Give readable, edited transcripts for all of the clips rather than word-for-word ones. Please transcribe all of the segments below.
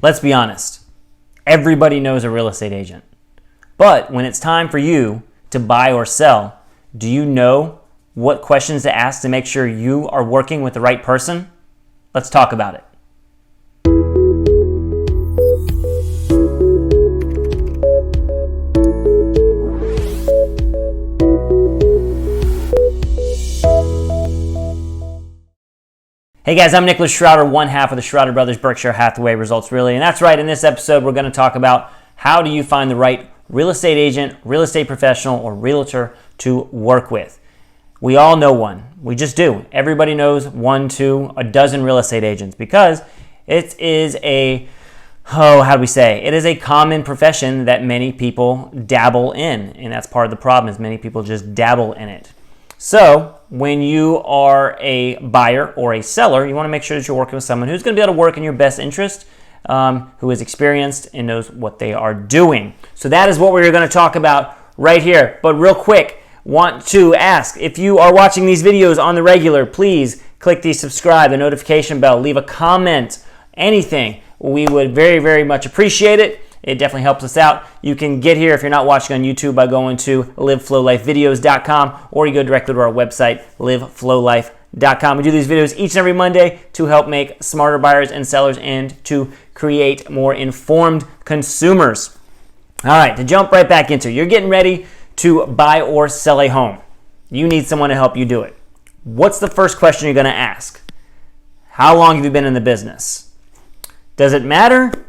Let's be honest. Everybody knows a real estate agent. But when it's time for you to buy or sell, do you know what questions to ask to make sure you are working with the right person? Let's talk about it. Hey guys, I'm Nicholas Shrouder, one half of the Shrouder Brothers, Berkshire Hathaway Results Really. And that's right, in this episode, we're going to talk about how do you find the right real estate agent, real estate professional, or realtor to work with. We all know one. We just do. Everybody knows 1, 2, a dozen real estate agents because it is it is a common profession that many people dabble in. And that's part of the problem is many people just dabble in it. So when you are a buyer or a seller, you want to make sure that you're working with someone who's going to be able to work in your best interest, who is experienced and knows what they are doing. So that is what we're going to talk about right here. But real quick, want to ask, if you are watching these videos on the regular, please click the subscribe, the notification bell, leave a comment, anything. We would very, very much appreciate it. It definitely helps us out. You can get here if you're not watching on YouTube by going to liveflowlifevideos.com, or you go directly to our website, liveflowlife.com. We do these videos each and every Monday to help make smarter buyers and sellers and to create more informed consumers. All right, to jump right back into it, you're getting ready to buy or sell a home. You need someone to help you do it. What's the first question you're going to ask? How long have you been in the business? Does it matter?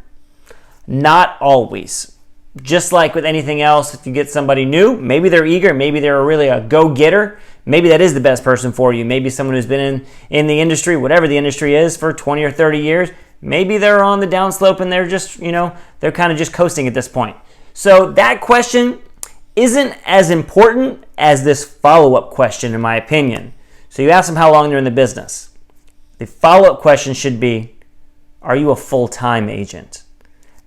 Not always. Just like with anything else, if you get somebody new, maybe they're eager, maybe they're really a go-getter, maybe that is the best person for you. Maybe someone who's been in the industry, whatever the industry is, for 20 or 30 years, maybe they're on the downslope and they're just, they're kind of just coasting at this point. So that question isn't as important as this follow-up question, in my opinion. So you ask them how long they're in the business. The follow-up question should be, are you a full-time agent?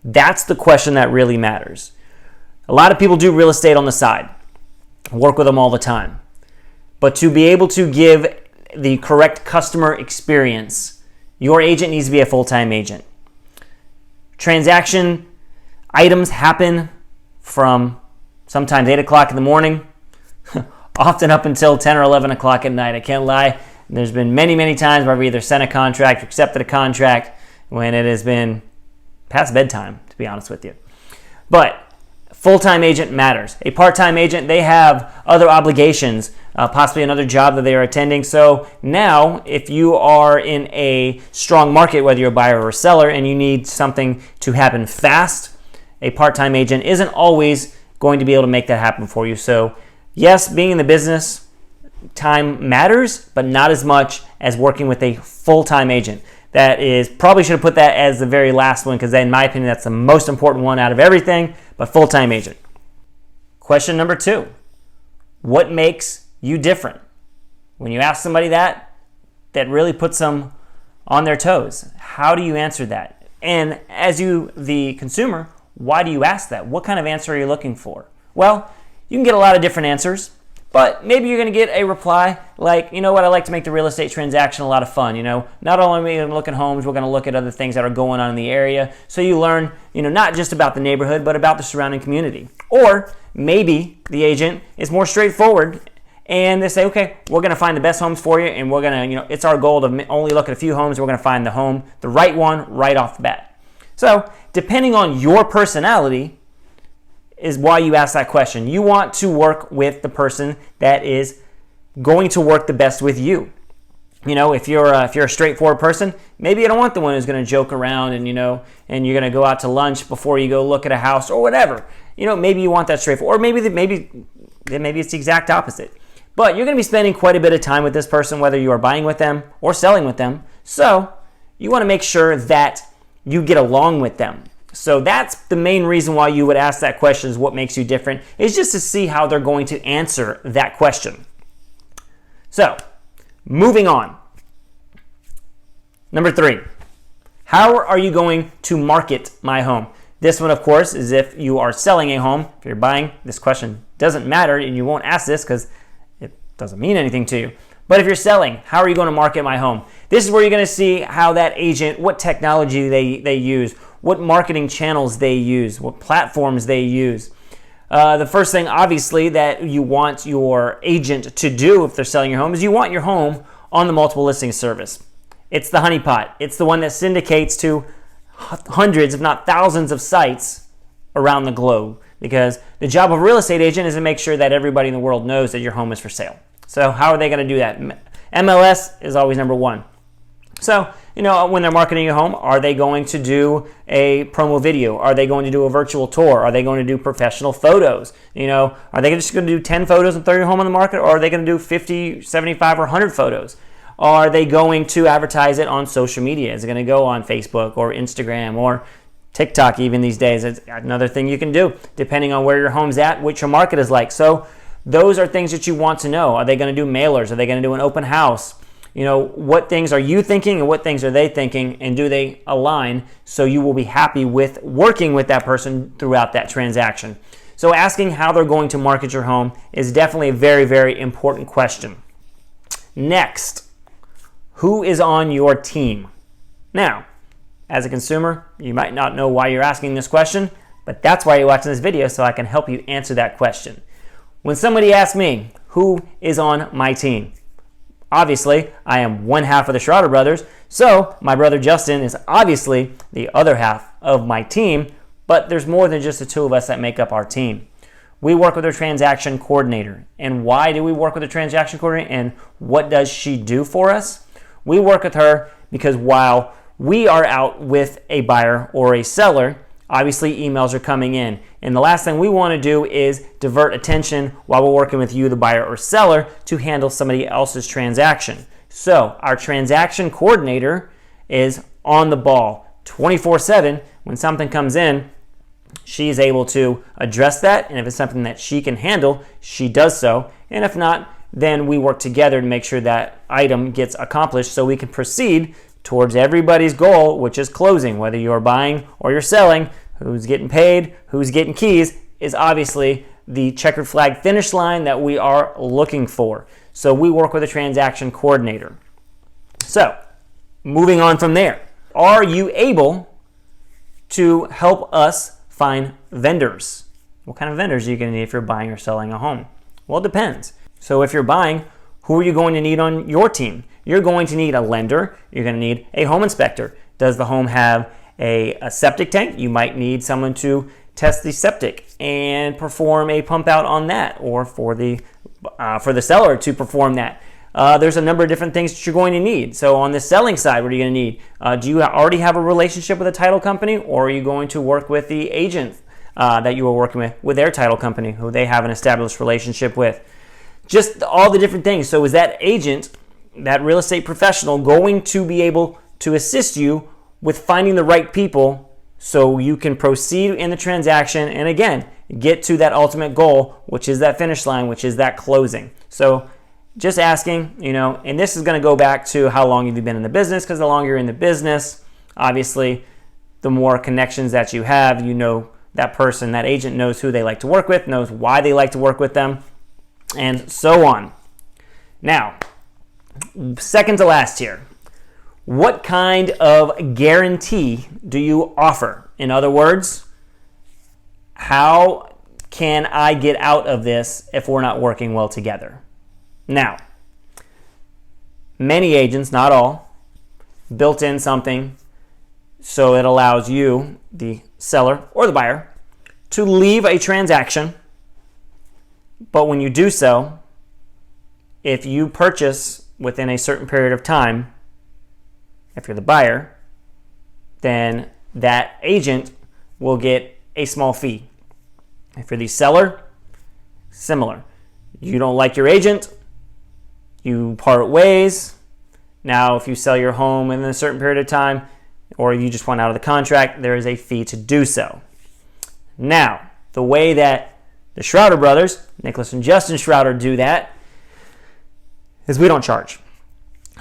That's the question that really matters. A lot of people do real estate on the side, work with them all the time. But to be able to give the correct customer experience, your agent needs to be a full-time agent. Transaction items happen from sometimes 8 o'clock in the morning, often up until 10 or 11 o'clock at night. I can't lie. There's been many, many times where I've either sent a contract or accepted a contract when it has been past bedtime, to be honest with you. But full-time agent matters. A part-time agent, they have other obligations, possibly another job that they are attending. So now, if you are in a strong market, whether you're a buyer or a seller, and you need something to happen fast, a part-time agent isn't always going to be able to make that happen for you. So yes, being in the business, time matters, but not as much as working with a full-time agent. That is, probably should have put that as the very last one because in my opinion, that's the most important one out of everything, but full-time agent. Question number 2, what makes you different? When you ask somebody that really puts them on their toes. How do you answer that? And as you, the consumer, why do you ask that? What kind of answer are you looking for? Well, you can get a lot of different answers. But maybe you're going to get a reply like, you know what, I like to make the real estate transaction a lot of fun. Not only are we going to look at homes, we're going to look at other things that are going on in the area. So you learn, not just about the neighborhood, but about the surrounding community. Or maybe the agent is more straightforward and they say, okay, we're going to find the best homes for you. And we're going to, it's our goal to only look at a few homes. We're going to find the right one right off the bat. So depending on your personality, is why you ask that question. You want to work with the person that is going to work the best with you. If you're a straightforward person, maybe you don't want the one who's going to joke around and and you're going to go out to lunch before you go look at a house or whatever. Maybe you want that straightforward, or maybe it's the exact opposite. But you're going to be spending quite a bit of time with this person, whether you are buying with them or selling with them. So you want to make sure that you get along with them. So that's the main reason why you would ask that question, is what makes you different, is just to see how they're going to answer that question. So, moving on. Number 3, how are you going to market my home? This one, of course, is if you are selling a home. If you're buying, this question doesn't matter and you won't ask this because it doesn't mean anything to you. But if you're selling, how are you going to market my home? This is where you're going to see how that agent, what technology they use, what marketing channels they use, what platforms they use. The first thing, obviously, that you want your agent to do if they're selling your home is you want your home on the multiple listing service. It's the honeypot. It's the one that syndicates to hundreds, if not thousands, of sites around the globe, because the job of a real estate agent is to make sure that everybody in the world knows that your home is for sale. So how are they going to do that? MLS is always number one. So, when they're marketing your home, are they going to do a promo video? Are they going to do a virtual tour? Are they going to do professional photos? Are they just going to do 10 photos and throw your home on the market? Or are they going to do 50, 75, or 100 photos? Are they going to advertise it on social media? Is it going to go on Facebook or Instagram or TikTok even these days? It's another thing you can do, depending on where your home's at, what your market is like. So those are things that you want to know. Are they going to do mailers? Are they going to do an open house? What things are you thinking and what things are they thinking, and do they align so you will be happy with working with that person throughout that transaction? So asking how they're going to market your home is definitely a very, very important question. Next, who is on your team? Now, as a consumer, you might not know why you're asking this question, but that's why you're watching this video, so I can help you answer that question. When somebody asks me, who is on my team? Obviously, I am one half of the Shrouder Brothers, so my brother Justin is obviously the other half of my team, but there's more than just the two of us that make up our team. We work with a transaction coordinator. And why do we work with a transaction coordinator, and what does she do for us? We work with her because while we are out with a buyer or a seller, obviously emails are coming in. And the last thing we want to do is divert attention while we're working with you, the buyer or seller, to handle somebody else's transaction. So our transaction coordinator is on the ball 24/7. When something comes in, she's able to address that. And if it's something that she can handle, she does so. And if not, then we work together to make sure that item gets accomplished so we can proceed towards everybody's goal, which is closing. Whether you're buying or you're selling, who's getting paid, who's getting keys, is obviously the checkered flag finish line that we are looking for. So we work with a transaction coordinator. So moving on from there, are you able to help us find vendors? What kind of vendors are you going to need if you're buying or selling a home? Well, it depends. So if you're buying, who are you going to need on your team? You're going to need a lender. You're going to need a home inspector. Does the home have a septic tank? You might need someone to test the septic and perform a pump out on that, or for the seller to perform that. There's a number of different things that you're going to need. So on the selling side, what are you going to need? Do you already have a relationship with a title company, or are you going to work with the agent that you are working with their title company, who they have an established relationship with? Just all the different things. So is that agent, that real estate professional, going to be able to assist you with finding the right people so you can proceed in the transaction and, again, get to that ultimate goal, which is that finish line, which is that closing? So just asking, and this is going to go back to how long have you been in the business, because the longer you're in the business, obviously, the more connections that you have, that person, that agent knows who they like to work with, knows why they like to work with them, and so on. Now, second to last here, what kind of guarantee do you offer? In other words, how can I get out of this if we're not working well together? Now, many agents, not all, built in something so it allows you, the seller or the buyer, to leave a transaction. But when you do so, if you purchase within a certain period of time, if you're the buyer, then that agent will get a small fee. If you're the seller, similar. You don't like your agent, you part ways. Now, if you sell your home in a certain period of time, or you just want out of the contract, there is a fee to do so. Now, the way that the Shrouder Brothers, Nicholas and Justin Shrouder, do that is we don't charge.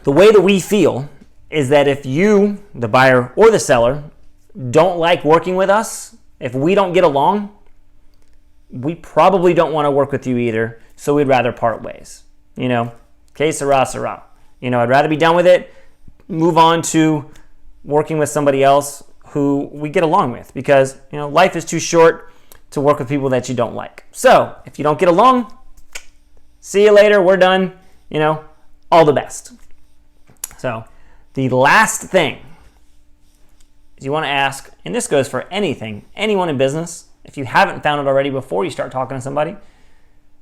The way that we feel is that if you, the buyer or the seller, don't like working with us, if we don't get along, we probably don't want to work with you either, so we'd rather part ways. Que sera, sera. I'd rather be done with it, move on to working with somebody else who we get along with, because life is too short to work with people that you don't like. So if you don't get along, see you later. We're done. All the best. So the last thing is you want to ask, and this goes for anyone in business, if you haven't found it already before you start talking to somebody,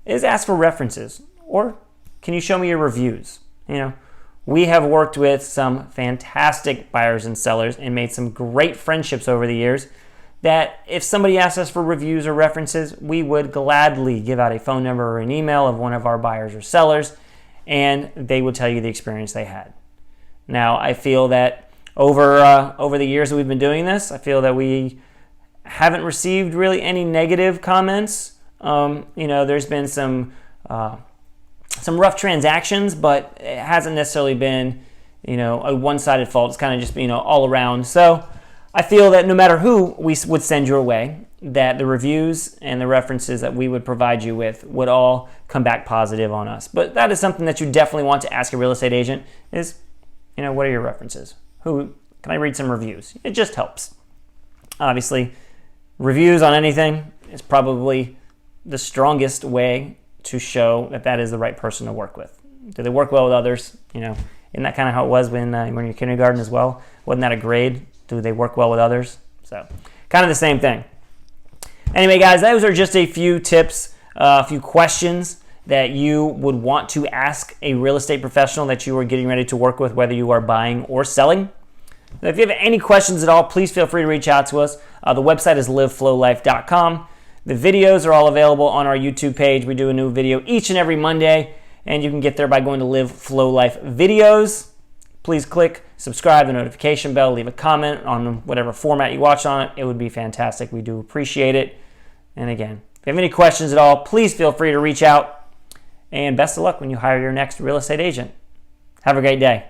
is ask for references, or can you show me your reviews? We have worked with some fantastic buyers and sellers and made some great friendships over the years that if somebody asked us for reviews or references, we would gladly give out a phone number or an email of one of our buyers or sellers, and they would tell you the experience they had. Now, I feel that over the years that we've been doing this, I feel that we haven't received really any negative comments. There's been some rough transactions, but it hasn't necessarily been, a one-sided fault. It's kind of just, all around. So I feel that no matter who we would send your way, that the reviews and the references that we would provide you with would all come back positive on us. But that is something that you definitely want to ask a real estate agent is, what are your references? Who can I read some reviews? It just helps. Obviously, reviews on anything is probably the strongest way to show that is the right person to work with. Do they work well with others? Isn't that kind of how it was when you're kindergarten as well? Wasn't that a grade? Do they work well with others? So, kind of the same thing. Anyway, guys, those are just a few tips, a few questions that you would want to ask a real estate professional that you are getting ready to work with, whether you are buying or selling. Now, if you have any questions at all, please feel free to reach out to us. The website is liveflowlife.com. The videos are all available on our YouTube page. We do a new video each and every Monday, and you can get there by going to Live Flow Life Videos. Please click subscribe, the notification bell, leave a comment on whatever format you watch on it. It would be fantastic. We do appreciate it. And again, if you have any questions at all, please feel free to reach out. And best of luck when you hire your next real estate agent. Have a great day.